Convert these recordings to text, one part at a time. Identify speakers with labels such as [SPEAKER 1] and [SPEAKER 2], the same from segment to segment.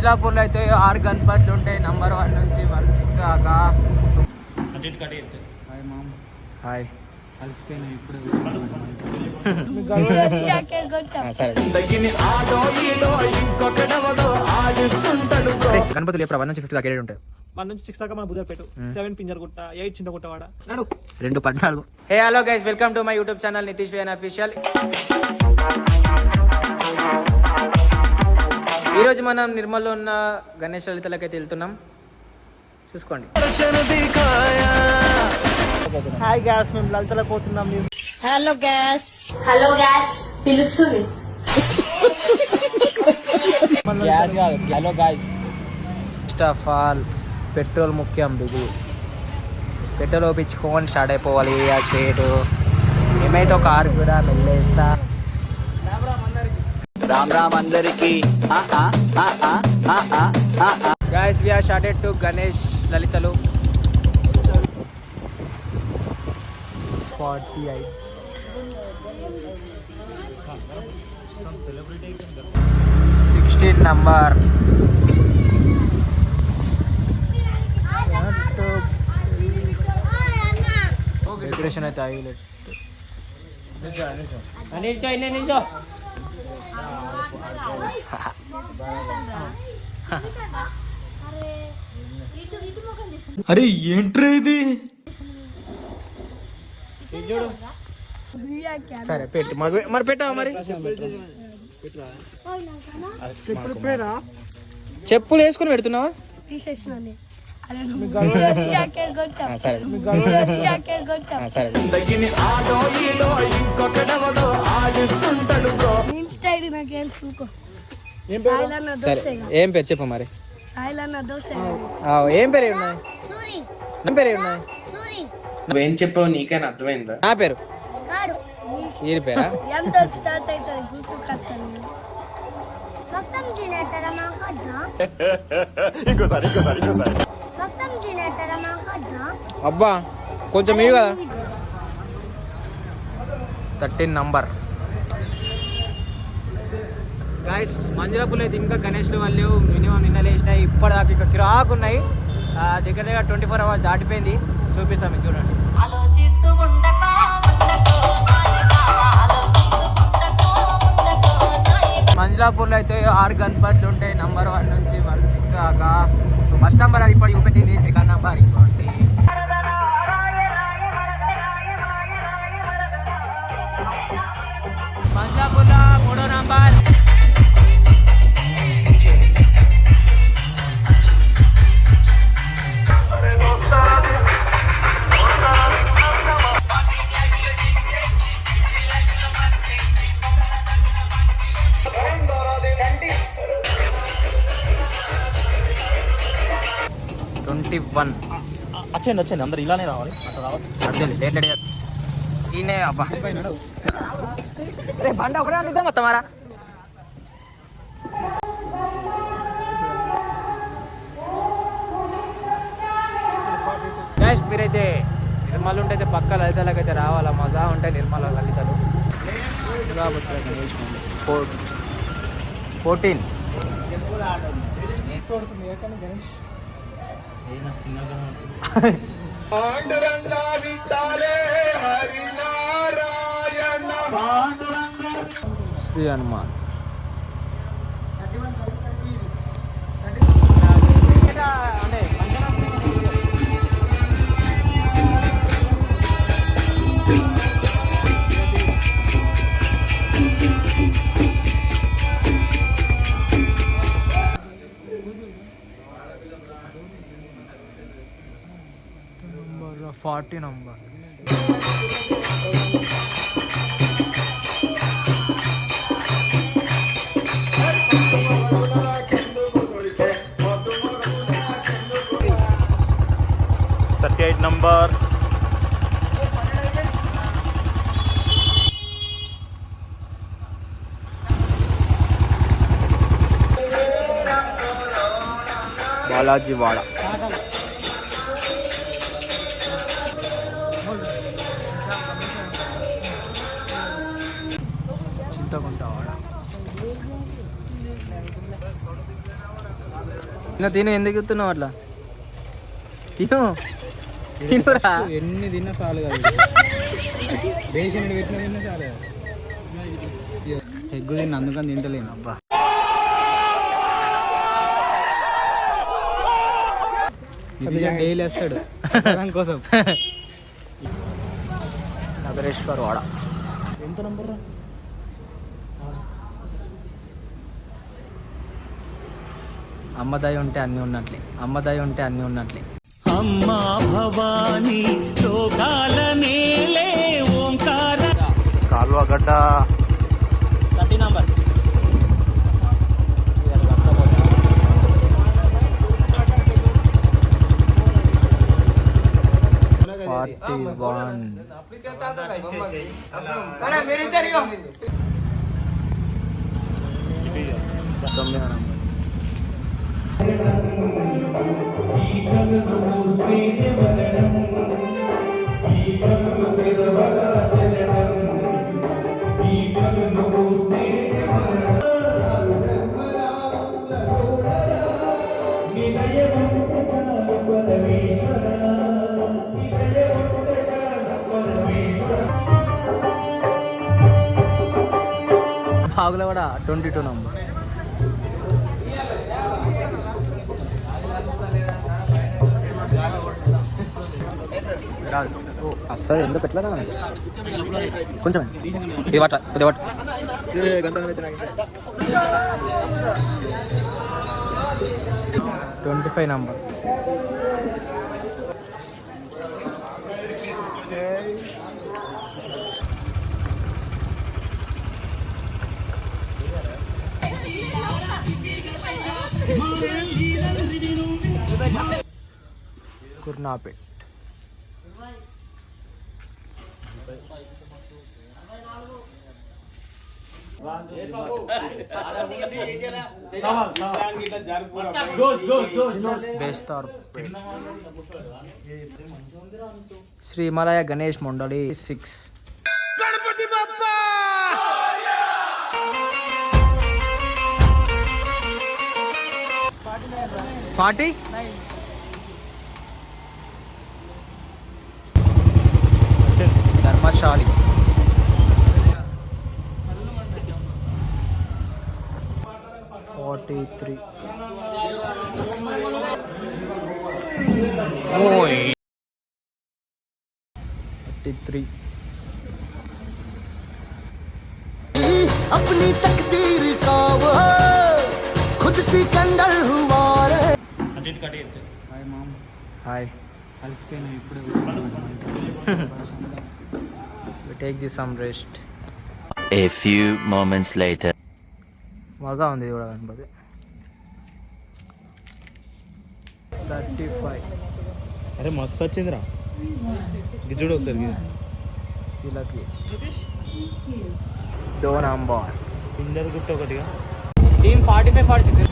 [SPEAKER 1] మంజులాపూర్లో అయితే 6 గణపతులు ఉంటాయి, నంబర్ 1 నుంచి 16 దాకా. హాయ్ గణపతులు ఎప్పుడు 1 నుంచి 50 దాకా ఉంటాయి.
[SPEAKER 2] 1 నుంచి 6 దాకా మన Buddhapet, 7 Pinjargutta, 8 Chintaguttawada,
[SPEAKER 1] 2 14. Hey hello guys, welcome to my YouTube channel Nitish Wayne official. ఈరోజు మనం నిర్మల్లో ఉన్న గణేష్ లలితలకైతే వెళ్తున్నాం, చూసుకోండి.
[SPEAKER 2] హాయ్ గ్యాస్, మేము లలితలకు పోతున్నాం.
[SPEAKER 3] హలో గ్యాస్ పిలుస్తుంది.
[SPEAKER 1] గ్యాస్ కాదు, hello guys. First of all petrol ముఖ్యం. బిగు పెట్రోల్ ఓపించుకొని స్టార్ట్ అయిపోవాలి. ఆ స్టేట్ ఏమైతే కారు కూడా వెళ్ళేస్తా. రామ్ రామ్ అందరికి. Guys, we are started to Ganesh లలితలు. 48 16 నంబర్. డెకరేషన్ అయితే హైలైట్. అరే ఏంట్రా ఇది? సరే పెట్టు మరి పెట్టావా? మరి చెప్పులు వేసుకుని పెడుతున్నావా? ఏం పేరు చెప్పు మరి. ఏం పేరు ఉన్నాయి?
[SPEAKER 4] నువ్వేం చెప్పావు నీకైనా అర్థమైందా?
[SPEAKER 1] నా పేరు ఈ పేరా? అబ్బా కొంచెం ఇవి కదా. 13 నంబర్. గాయస్, మంజులాపూర్లో అయితే ఇంకా గణేష్లు వాళ్ళు మినిమం నిన్న లేచినాయి, ఇప్పటిదాకా ఇంకా కిరాకు ఉన్నాయి. దగ్గర దగ్గర 24 అవర్స్ దాటిపోయింది. చూపిస్తాం మీకు, చూడండి. మంజులాపూర్లో అయితే 6 గణపతులు ఉంటాయి, నంబర్ 1 నుంచి 16 దాకా. ఫస్ట్ నంబర్ అది ఇప్పుడు చూపెట్టింది, సెకండ్ నంబర్ ఇంకోటి. మంజులాపూర్లో 3వ నంబర్.
[SPEAKER 2] వచ్చేయండి అందరు ఇలానే రావాలి.
[SPEAKER 1] ఈయనే అబ్బా బండి ఒకటే అందిద్దాం మొత్తం మారా. గైస్, మీరైతే నిర్మల్ ఉంటే పక్క లలితలకైతే రావాలా, మజా ఉంటాయి నిర్మల లలితలు. 14 Shri Hanuman. Number 40 number.
[SPEAKER 2] Number.
[SPEAKER 1] Balaji వాడ. చింతకుంట వాడ. తిను ఎందుకు ఎత్తున్నావు అట్లా తినురా.
[SPEAKER 2] ఎన్ని తిన్నా చాలు కదా, రేషన్ పెట్టిన తిన్నా చాలు కదా. ఎగ్గు తిన్న అందుకని తింటలేను.
[SPEAKER 1] అబ్బా
[SPEAKER 2] డైలీ వస్తాడు కోసం.
[SPEAKER 1] నగరేశ్వర్ వాడ.
[SPEAKER 2] ఎంత నంబర్ రా?
[SPEAKER 1] అమ్మదయ ఉంటే అన్నీ ఉన్నట్లే, అమ్మదయ ఉంటే అన్నీ ఉన్నట్లే.
[SPEAKER 5] అమ్మా భవానీ లోకాల నేలే ఓంకార.
[SPEAKER 1] కాలువగడ్డ 30 నంబర్. బాగులో కూడా 22 నంబర్. అస్సలు ఎందుకు ఎట్లా కొంచెం ఇది వాట కొద్ది వాట 25 నంబర్. కుర్నాపేట్. బేస్తార్. శ్రీ హిమాలయ గణేష్ మండలి 6. గణపతి బప్పా 40. ధర్మశాలి. 43. ఓయ్ 33.
[SPEAKER 5] अपनी तकदीर का वो खुद सिकंदर हुआ रे.
[SPEAKER 1] హాయ్.
[SPEAKER 2] కలిసిపోయినా ఇప్పుడు.
[SPEAKER 1] We take this some rest.
[SPEAKER 6] A few moments later.
[SPEAKER 1] బాగా ఉంది ఇది కూడా కనపడి. 35.
[SPEAKER 2] అరే మస్తు వచ్చిందిరా, ఇది చూడు ఒకసారి.
[SPEAKER 1] వీళ్ళకి 2 నంబర్.
[SPEAKER 2] పిందర్ గుట్ట ఒకటిగా.
[SPEAKER 1] టీమ్ 45 46.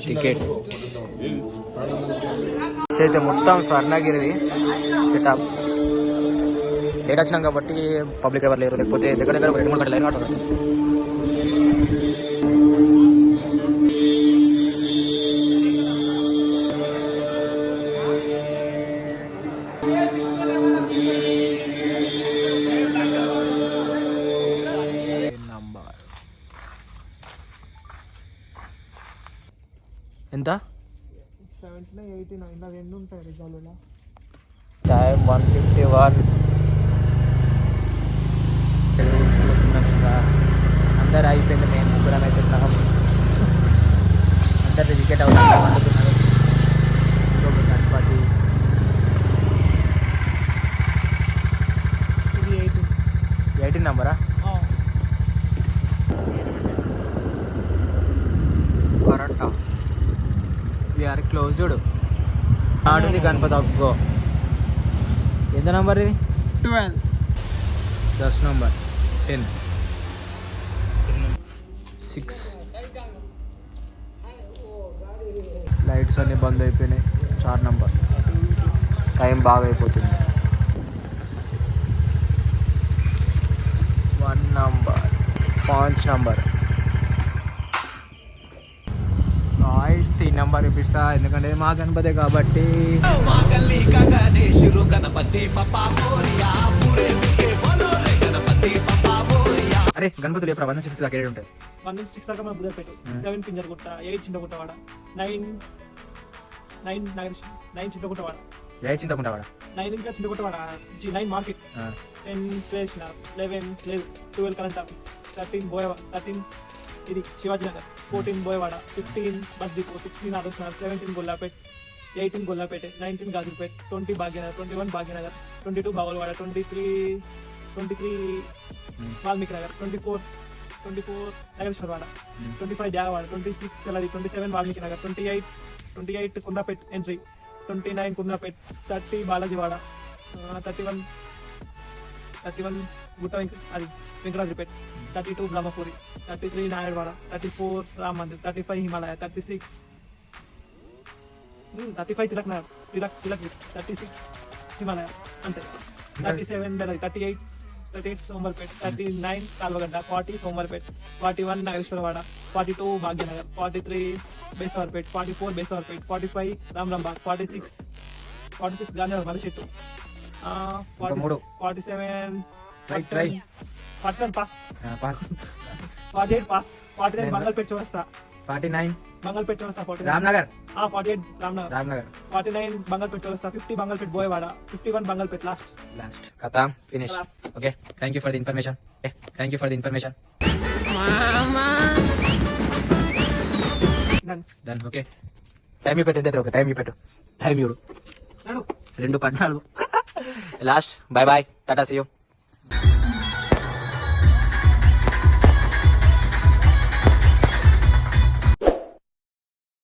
[SPEAKER 1] టికెట్ అయితే మొత్తం స్వర్ణగిరిది సెటప్. లేట్ వచ్చినాం కాబట్టి పబ్లిక్ ఎవరు లేరు, లేకపోతే దగ్గర దగ్గర 2-3 గంటలు లైన్ ఉంటుంది. ఎంత?
[SPEAKER 2] 79, 89 ఇలా 2 ఉంటాయి రిజాల్వ్లో.
[SPEAKER 1] టైం 1:51. అందరు అయిపోయింది, మేము ముగ్గురం అవుతున్నాం. అందరు టికెట్ అవుతున్నాం అనుకున్నారు. గణపతి 18 నంబరా? పరోటా. We are closed. ఆడుంది గణపతి అగ్గో. ఎంత నంబర్ ఇది?
[SPEAKER 2] 12.
[SPEAKER 1] 10 నంబర్. 10 6. లైట్స్ అన్నీ బంద్ అయిపోయినాయి. 4 నంబర్. టైం బాగా అయిపోతుంది. నంబర్ 5 నంబర్ 3 నంబర్ ఇప్పిస్తా, ఎందుకంటే మా గణపతి కాబట్టి. అరే గణపతులు ఎప్పుడు 1 నుంచి 6 దాకా ఏడు ఉంటాయి.
[SPEAKER 2] 1 నుంచి 6 దాకా మన బుధపేట, 7 పింజరగుట్ట, 8 చింతగుట్టవాడ, 9 చింతగుట్టవాడ,
[SPEAKER 1] 8 చింతకుంటావాడ,
[SPEAKER 2] 9 ఇంకా చింతగుట్టవాడ, 9 మార్కెట్, 10 స్టేషన్, 11 12 కరెంట్ ఆఫీస్, 13 ఇది శివాజీ నగర్, 14 బోయవాడ, 15 బస్ డిపో, 16 ఆదర్శ్ నగర్, 17 గొల్లాపేట్, 18 గొల్లాపేట, 19 గాజుపేట్, 20 భాగ్యనగర్, 21 భాగ్యనగర్, 22 బావలవాడ, 23 వాల్మీకి నగర్, 24 నగరేశ్వరవాడ, 25 జాగవాడ, 26 కలది, 27 వాల్మీకి నగర్, 28 కుందాపేట్ ఎంట్రీ, 29 కుందాపేట్, 30 బాలాజీవాడ, 31 గుట్ట అది వెంకటాద్రిపేట్, 32 బ్రహ్మపురి, 33 నాయుడువాడ, 34 రామ్ మందిర్, 35 హిమాలయ, 35 తిలక్ నగర్, తిలక్ 36 హిమాలయ అంతే, 37 38 సోమర్పేట్, 39 కాల్వగడ్డ, 40 సోమర్పేట్, 41 నాగేశ్వరవాడ, 42 భాగ్యనగర్, 43 బేసవర్పేట్, 44 బేసవర్పేట్, 45 రామ్రాంబాగ్, 46 గాంధీనగర్ మలచెట్టు, 47 పాస్, 48 పాస్, 49 మంగళపేట చౌరస్తా,
[SPEAKER 1] 49
[SPEAKER 2] మంగళపేట చౌరస్తా, 49
[SPEAKER 1] రామ్నగర్,
[SPEAKER 2] 48 రామ్నగర్, 49 బంగల్పేట చౌరస్తా, 50 బంగల్పేట బోయవాడ, 51 బంగల్పేట లాస్ట్.
[SPEAKER 1] ఖతం, finish.
[SPEAKER 2] Last.
[SPEAKER 1] Okay, thank you for the information. Done. Okay, time పెట్టేది. ఓకే, టైం చూడు.
[SPEAKER 2] నడు.
[SPEAKER 1] 2:14 last. Bye tata, see you.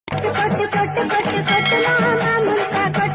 [SPEAKER 3] కొట్టు కొట్టు కొట్టు కొట్టు కొట్టు